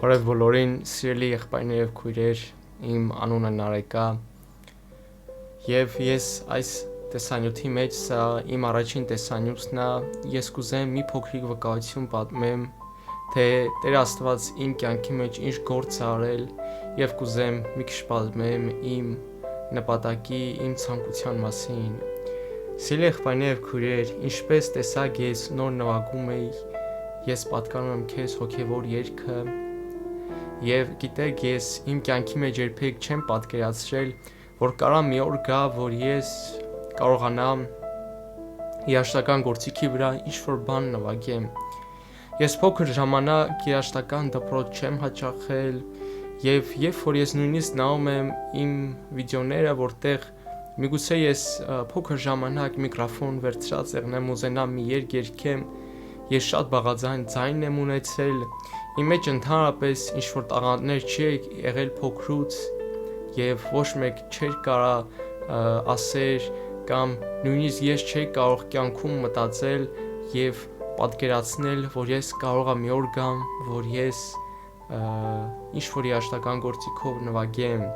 Բարև բոլորին, սիրելի եղբայրներ եւ քույրեր, իմ անունը Նարեկ է եւ ես այս տեսանյութի մեջ սա իմ առաջին տեսանյութն է, ես կուզեմ մի փոքրիկ վկայություն պատմեմ, թե Տեր Աստված իմ կյանքի մեջ ինչ գործ է արել եւ կուզեմ մի քիչ պատմեմ իմ նպատակի, իմ ցանկության մասին։ Սիրելի եղբայրներ եւ քույրեր, ինչպես տեսակ ես նոր նվագում էի, ես պատկանում եմ քեզ հոգեվոր երգը Եվ գիտեք, ես իմ կյանքի մեջ երբեք չեմ պատկերացրել, որ կարա մի օր գա, որ ես կարողանամ երաժշտական գործիքի վրա ինչ-որ բան նվագեմ։ Ես փոքր ժամանակ երաժշտական դպրոց չեմ հաճախել եւ երբ որ ես նույնիսկ նայում եմ իմ վիդեոները, որտեղ միգուցե ես փոքր ժամանակ միկրոֆոն վերցրած եղնեմ ուզենամ մի երգ երգեմ, ես շատ բաղաձայն ձայն եմ ունեցել, իմ մեջ ընդհանրապես ինչ-որ տաղանդներ չի եղել փոքրուց եւ ոչ մեկ չէր կարա ասեր կամ նույնիսկ ես չէի կարող կյանքում մտածել եւ պատկերացնել, որ ես կարող եմ մի օր գամ, որ ես ինչ-որ երաժշտական գործիքով նվագեմ։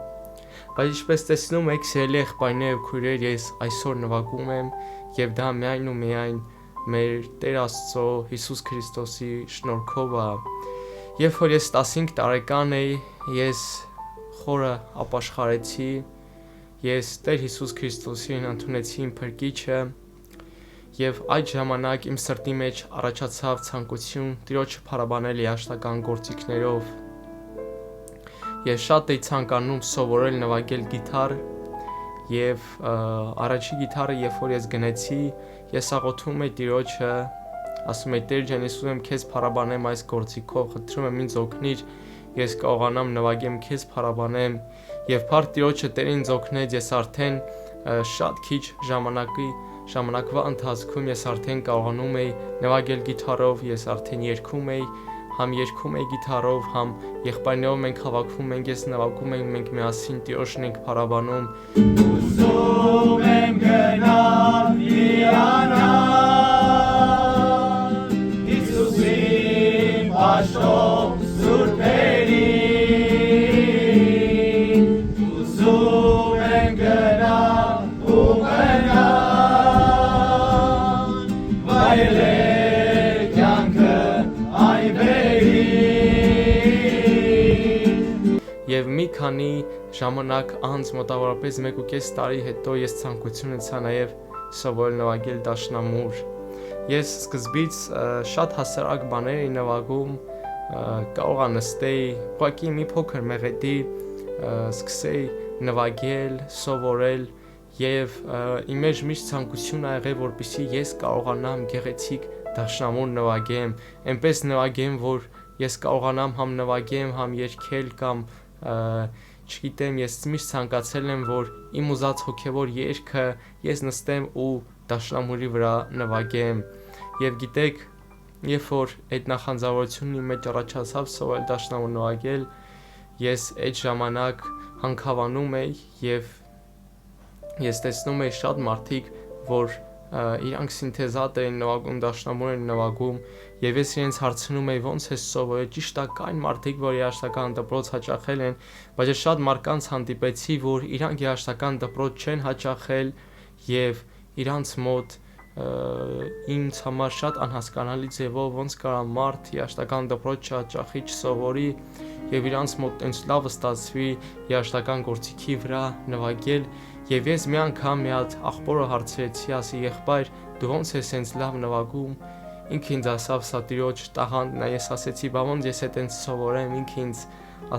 Բայց ինչպես տեսնում եք, սիրելի եղբայրներ եւ քույրեր, ես այսօր նվագում եմ եւ դա միայն ու միայն մեր Տեր Աստծո Հիսուս Քրիստոսի շնորհքով է։ Երբ որ ես 15 տարեկան էի, ես խորը ապաշխարեցի, ես Տեր Հիսուս Քրիստոսին ընդունեցի իմ փրկիչը եւ այդ ժամանակ իմ սրտի մեջ առաջացավ ցանկություն Տիրոջը փառաբանել երաժշտական գործիքներով։ Ես շատ էի ցանկանում սովորել նվագել գիտար եւ առաջի գիտարը երբ որ ես գնեցի, ես աղոթում էի Տիրոջը, ասում էի Տեր ջան, ես ուզում եմ քեզ փառաբանեմ այս գործիքով, խնդրում եմ ինձ օգնիր, ես կարողանամ նվագեմ քեզ փառաբանեմ եւ փառք Տիրոջը Տեր ինձ օգնեց, ես արդեն շատ քիչ ժամանակվա ընթացքում ես արդեն կարողանում էի նվագել գիտարով, ես արդեն երգում էի, համ երգում էի գիտարով, համ եղբայրներով մենք հավաքվում ենք, ես նվագում ենք, մենք միասին Տիրոջն ենք փառաբանում։ Ուզում եմ գնալ հիանալ Հիսուսին պաշտով սուրբերին Ուզում եմ գնալ ու մնալ վայելել կյանքը Եվ մի քանի ժամանակ անց մոտավորապես 1.5 տարի հետո ես ցանկություն ունեցա նաև սովորել նվագել դաշնամուր։ Ես սկզբից շատ հասարակ բաներ էի նվագում, կարողա նստեի, ուղղակի մի փոքր մեղեդի սկսեի նվագել, սովորել եւ իմ մեջ միշտ ցանկություն ա եղել, որպեսզի ես կարողանամ գեղեցիկ դաշնամուր նվագեմ, այնպես նվագեմ, որ ես կարողանամ համ նվագեմ, համ երգել կամ չգիտեմ, ես միշտ ցանկացել եմ, որ իմ ուզած հոգևոր երգը ես նստեմ ու դաշնամուրի վրա նվագեմ։ Եվ գիտեք, երբ որ այդ նախանձավորությունն իմ մեջ առաջացավ սովորել դաշնամուր նվագել, ես այդ ժամանակ հանքավանում էի եւ ես տեսնում էի շատ մարդիկ, որ իրանք սինթեզատ էին նվագում, դաշնամուր էին նվագում եւ ես իրենց հարցնում էի ոնց է սովորել, ճիշտ է կային մարդիկ, որ երաժշտական դպրոց հաճախել են, բայց ես շատ մարդկանց հանդիպեցի, որ իրանք երաժշտական դպրոց չեն հաճախել եւ իրանց մոտ ինձ համար շատ անհասկանալի ձևով ոնց կարա մարդ երաժշտական դպրոց չհաճախի, չսովորի եւ իրանց մոտ այնց լավ ստացվի երաժշտական գործիքի վրա նվագել Եվ ես մի անգամ մի հատ աղբորը հարցրեցի, ասի եղբայր, դու ոնց ես սենց լավ նվագում, ինքը ինձ ասավ սա Տիրոջ տաղանդն է, ես ասեցի, բա ոնց ես էտենց սովորեմ, ինքը ինձ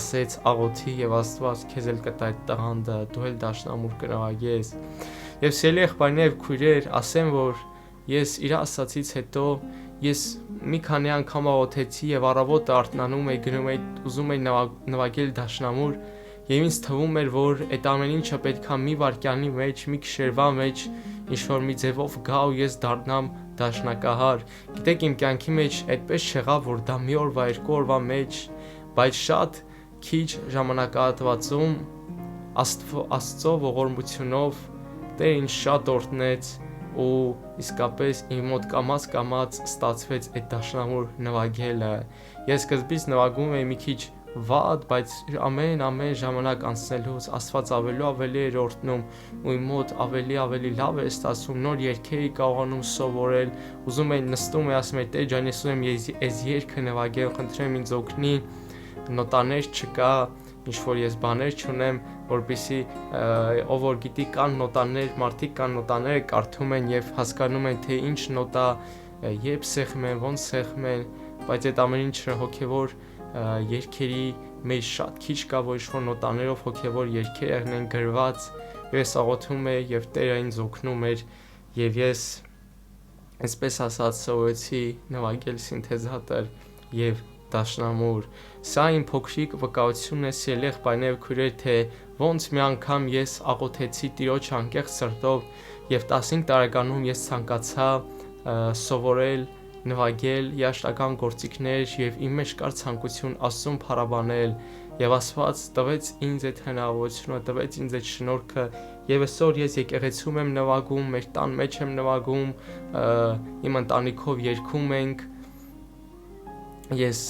ասեց աղոթի եւ Աստված քեզ էլ կտա այդ տաղանդը, դու էլ դաշնամուր կնվագես։ Եվ սիրելի եղբայրներ եւ քույրեր, ասեմ, որ ես իր ասացից հետո ես մի քանի անգամ աղոթեցի եւ առավոտը արթնանում էի, գնում էի, ուզում էի նվագել դաշնամուր Եվ ինձ թվում էր, որ այդ ամեն ինչը պետքա մի վայրկյանի մեջ, մի քշերվա մեջ ինչ-որ մի ձևով գա ու ես դառնամ դաշնակահար։ Գիտեք, իմ կյանքի մեջ այդպես չեղավ, որ դա մի օրվա, երկու օրվա մեջ, բայց շատ քիչ ժամանակահատվածում Աստծո ողորմությունով Տերը ինձ շատ օրհնեց ու իսկապես իմ մոտ կամաց ստացվեց այդ դաշնամուր նվագելը։ Ես սկզբից նվագում էի մի քիչ վատ, բայց ամեն ժամանակ անցնելուց Աստված ավելի էր օրհնում ու իմ մոտ ավելի լավ էր ստացվում, նոր երգեր կարողանում սովորել, ուզում եմ նստում եմ ասում եմ Տեր ջան, ես ուզում եմ այս երգը նվագել, խնդրեմ ինձ օգնի, նոտաներ չկա, ինչ որ ես բաներ չունեմ, որպեսզի ով որ գիտի կան նոտաներ, մարդիկ կան նոտաները կարդում են եւ հասկանում են թե ինչ նոտա, երբ սեղմեն, ոնց սեղմեն, բայց այդ ամեն ինչը հոգեվոր երգերի մեջ շատ քիչ կա, որ ինչ-որ նոտաներով հոգեվոր երգեր են գրված, եւ ես աղոթում եմ եւ Տերը ինձ օգնում էր եւ ես այսպես ասած սովորեցի նվագել սինթեզատոր եւ դաշնամուր։ Սա իմ փոքրիկ վկայությունն է սիրելի եղբայրներ ու քույրեր, թե ոնց մի անգամ ես աղոթեցի Տիրոջ անկեղծ սրտով եւ 15 տարեկանում ես ցանկացա սովորել նվագել երաժշտական գործիքներ եւ իմ մեջ կար ցանկություն Աստծուն փառաբանել եւ Աստված տվեց ինձ այդ հնարավորությունը, տվեց ինձ այդ շնորհքը եւ այսօր ես եկեղեցում եմ նվագում, մեր տան մեջ եմ նվագում, իմ ընտանիքով երգում ենք, ես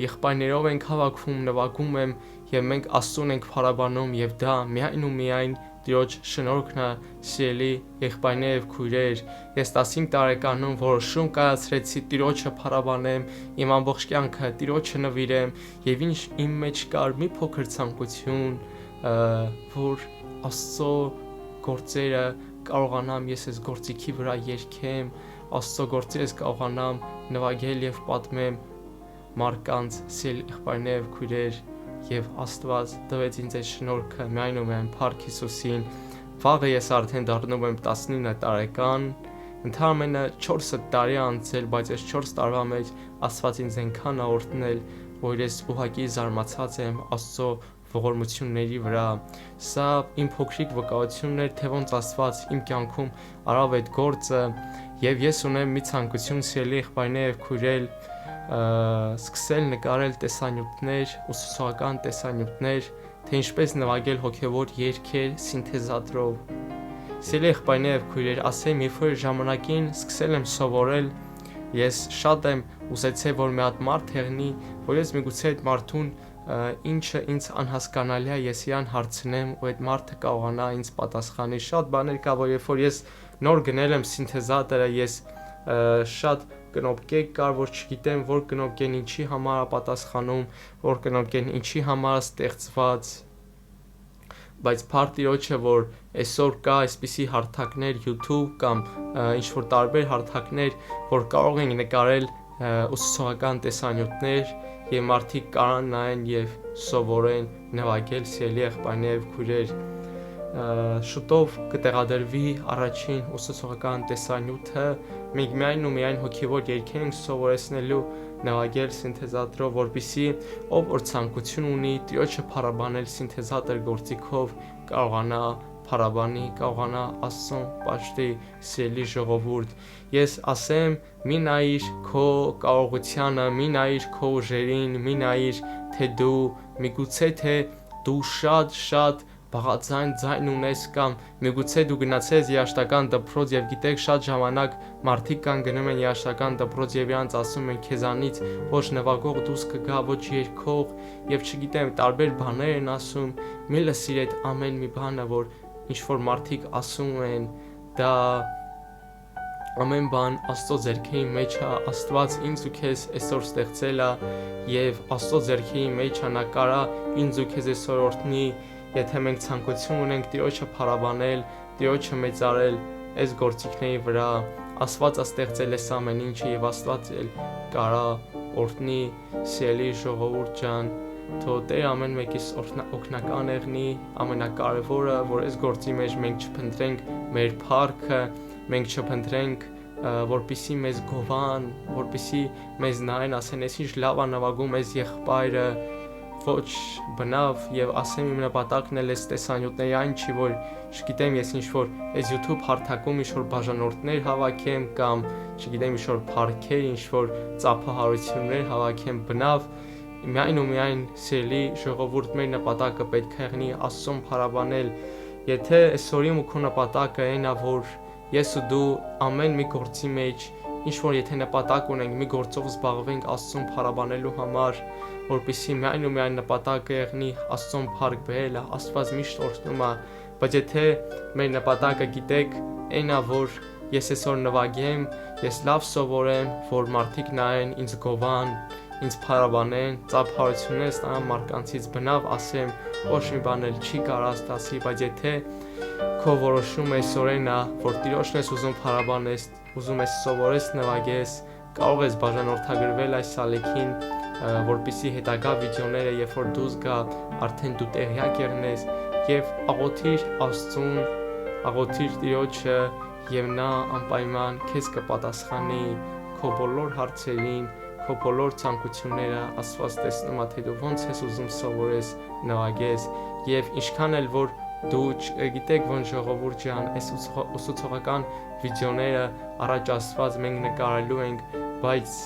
եղբայրներով ենք հավաքվում, նվագում եմ եւ մենք Աստծուն ենք փառաբանում եւ դա միայն ու միայն Տիրոջ շնորհքն է, սիրելի եղբայրներ եւ քույրեր, ես 15 տարեկանում որոշում կայացրեցի Տիրոջը փառաբանեմ, իմ ամբողջ կյանքը Տիրոջը նվիրեմ եւ ինչ իմ մեջ կար մի փոքր ցանկություն, որ Աստծո գործերը կարողանամ ես այս գործիքի վրա երգեմ, Աստծո գործերս կարողանամ նվագել եւ պատմեմ մարդկանց, սիրելի եղբայրներ եւ քույրեր, եւ Աստված տվեց ինձ այդ շնորհքը միայն ու միայն Փառք Հիսուսին։ Վաղը ես արդեն դառնում եմ 19 տարեկան, ընդհանրապես 4 տարի անցել, բայց այս 4 տարվա մեջ Աստված ինձ այնքան ա օրհնել, որ ես ուղղակի զարմացած եմ Աստծո ողորմությունների վրա։ Սա իմ փոքրիկ վկայությունն էր, թե ոնց Աստված իմ կյանքում արավ այդ գործը, եւ ես ունեմ մի ցանկություն սիրելի եղբայրներ եւ քույրեր, սկսել նկարել տեսանյութեր, ուսուցողական տեսանյութեր, թե ինչպես նվագել հոգևոր երգեր սինթեզատորով։ Սիրելի եղբայրներ եւ քույրեր, ասեմ, երբ որ ժամանակին սկսել եմ սովորել, ես շատ եմ ուզեցել, որ մի հատ մարդ եղնի, որ ես միգուցե այդ մարդուն ինչը ինձ անհասկանալի է, ես իրան հարցնեմ ու այդ մարդը կարողանա ինձ պատասխանի։ Շատ բաներ կա, որ երբ որ ես նոր գնել եմ սինթեզատորը, ես շատ կնոպկեր կար, որ չգիտեմ, որ կնոպկեն ինչի համար է պատասխանում, որ կնոպկեն ինչի համար է ստեղծված, բայց փառք Տիրոջը, որ այսօր կա այսպիսի հարթակներ YouTube կամ ինչ-որ տարբեր հարթակներ, որ կարող են նկարել ուսուցողական տեսանյութեր եւ մարդիկ կարան նայեն եւ սովորեն նվագել, սիրելի եղբայրներ եւ քույրեր։ Շուտով կտեղադրվի առաջին ուսուցողական տեսանյութը, մենք միայն ու միայն հոգևոր երգեր ենք սովորեցնելու նվագել սինթեզատորով, որպեսզի ով որ ցանկություն ունի Տիրոջը փառաբանել սինթեզատոր գործիքով կարողանա փառաբանի, կարողանա Աստծուն պաշտի, սիրելի ժողովուրդ։ Ես ասեմ, մի նայիր քո կարողությանը, մի նայիր քո ուժերին, մի նայիր թե դու միգուցե թե դու շատ բաղաձայն ձայն ունես կամ միգուցե դու գնացես երաժշտական դպրոց եւ գիտեք շատ ժամանակ մարդիկ կան գնում են երաժշտական դպրոց եւ իրանց ասում են քեզանից ոչ նվագող դուրս կգա, ոչ երգող եւ չգիտեմ տարբեր բաներ են ասում, մի լսիր այդ ամեն մի բանը, որ ինչ որ մարդիկ ասում են, դա ամեն բան Աստծո ձեռքի մեջ է, Աստված ինձ ու քեզ այսօր ստեղծել է եւ Աստծո ձեռքի մեջ է, նա կարա ինձ ու քեզ այսօր օրհնի, եթե մենք ցանկություն ունենք Տիրոջը փառաբանել, Տիրոջը մեծարել այս գործիքների վրա, Աստված է ստեղծել այս ամեն ինչը եւ Աստված էլ կարա օրհնի, սիրելի ժողովուրդ ջան, թող Տերը ամեն մեկիս օգնական եղնի, ամենակարևորը, որ այս գործի մեջ մենք չփնտրենք մեր փառքը, մենք չփնտրենք, որպեսզի մեզ գովան, որպեսզի մեզ նայեն, ասեն, այս ինչ լավ է նվագում այս եղբայրը, ոչ բնավ եւ ասեմ իմ նպատակն էլ էս տեսանյութների այն չի, որ չգիտեմ ես ինչ որ այս YouTube հարթակում ինչ որ բաժանորդներ հավաքեմ կամ չգիտեմ ինչ որ փառքեր, ինչ որ ծափահարություններ հավաքեմ, բնավ միայն ու միայն սիրելի ժողովուրդ մեր նպատակը պետք է եղնի Աստծուն փառաբանել, եթե այսօրի ու քո նպատակը այն է, որ ես ու դու ամեն մի գործի մեջ ինչ որ եթե նպատակ ունենք մի գործով զբաղվենք Աստծուն փառաբանելու համար, որպեսզի միայն ու միայն նպատակը եղնի Աստծուն փառք բերելը, Աստված միշտ օրհնում է, բայց եթե մեր նպատակը գիտեք, այն է, որ ես այսօր նվագեմ, ես լավ սովորեմ, որ մարդիկ նայեն, ինձ գովան, ինձ փառաբանեն, ծափարություններ ստանամ մարդկանցից, բնավ ասեմ, ոչ մի բան էլ չի կարող ստացի, բայց եթե քո որոշումը այսօրն է, որ Տիրոջն ես ուզում փառաբանես, ուզում ես սովորես նվագես, կարող ես բաժանորդագրվել այս ալիքին, որպեսզի հետագա վիդեոները, երբ որ դուրս գա, արդեն դու տեղյակ եղնես եւ աղոթիր Աստծուն, աղոթիր Տիրոջը եւ նա անպայման քեզ կպատասխանի քո բոլոր հարցերին, քո բոլոր ցանկությունները Աստված տեսնում է, թե դու ոնց ես ուզում սովորես նվագես եւ ինչքան էլ որ դու գիտեք ոնց ժողովուրդ ջան, այս ուսուցողական վիդեոները առաջ Աստված մենք նկարելու ենք, բայց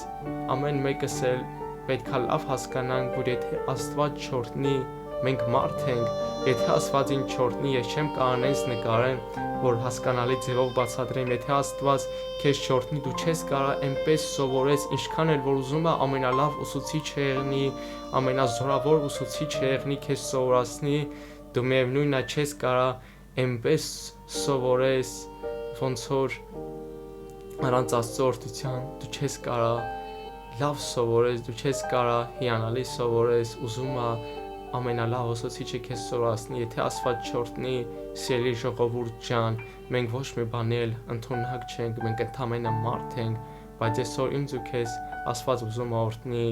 ամեն մեկս էլ պետք է լավ հասկանանք, որ եթե Աստված չորտնի, մենք մարդ ենք, եթե Աստվածին չորտնի, ես չեմ կարող ինձ նկարեմ, որ հասկանալի ձևով բացատրեմ, եթե Աստված քեզ չորտնի, դու չես կարող այնպես սովորես, ինչքան էլ որ ուզում է ամենալավ ուսուցիչը եղնի, ամենազորավոր ուսուցիչը եղնի քեզ սովորացնի, դու միևնույնն է չես կարող այնպես սովորես, ոնց որ առանց Աստծո օրհնության դու չես կարող լավ սովորես, դու չես կարող հիանալի սովորես, ուզում է ամենալավ ուսուցիչը քեզ սովորացնի, եթե Աստված չորհնի, սիրելի ժողովուրդ ջան, մենք ոչ մի բանի էլ ընդունակ չենք, մենք ընդամենը մարդ ենք, բայց այսօր ինձ ու քեզ Աստված ուզում է օրհնի։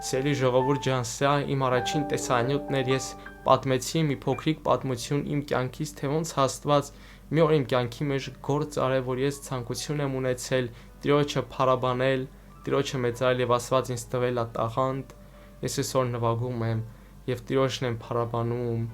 Սիրելի ժողովուրդ ջան, սա իմ առաջին տեսանյութն էր, ես պատմեցի մի փոքրիկ պատմություն իմ կյանքից, թե ոնց Աստված մի օր իմ կյանքի մեջ գործ արել, որ ես ցանկություն եմ ունեցել Տիրոջը փառաբանել, Տիրոջը մեծարել եւ Աստված ինձ տվել է տաղանդ, ես այսօր նվագում եմ եւ Տիրոջն եմ փառաբանում։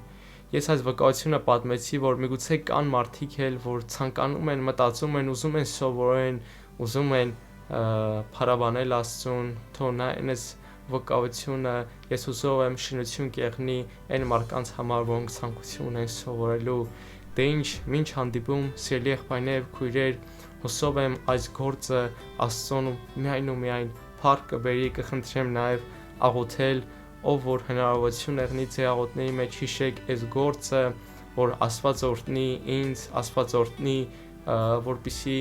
Ես այս վկայությունը պատմեցի, որ միգուցե կան մարդիկ էլ, որ ցանկանում են, մտածում են, ուզում են սովորեն, ուզում են փառաբանել Աստծուն, թող նա այնս վկայությունը ես ուզում եմ շինություն կեղնի այն մարդկանց համար, որոնք ցանկություն ունեն սովորելու։ Դե ինչ, մինչ հանդիպում, սիրելի եղբայրներ, քույրեր, հուսով եմ այս գործը Աստծուն միայն ու միայն փառք կբերի, կխնդրեմ նաև աղոթել, ով որ հնարավորություն եղնի ձեր աղոթների մեջ հիշեք այս գործը, որ Աստված օրհնի ինձ, Աստված օրհնի, որպեսզի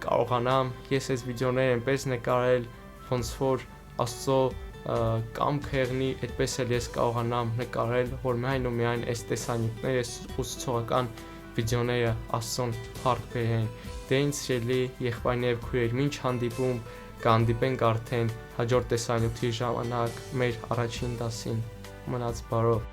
կարողանամ ես այս վիդեոները այնպես նկարել, ոնց որ Աստծո կամքը եղնի, այդպես էլ ես կարողանամ նկարել, որ միայն ու միայն այս տեսանյութները, այս ուսուցողական վիդեոները Աստծուն փառք բերեն։ Դե ինձ սիրելի եղբայրներ եւ քույրեր, մինչ հանդիպում կհանդիպենք արդեն հաջորդ տեսանյութի ժամանակ մեր առաջին դասին։ Մնաց բարով։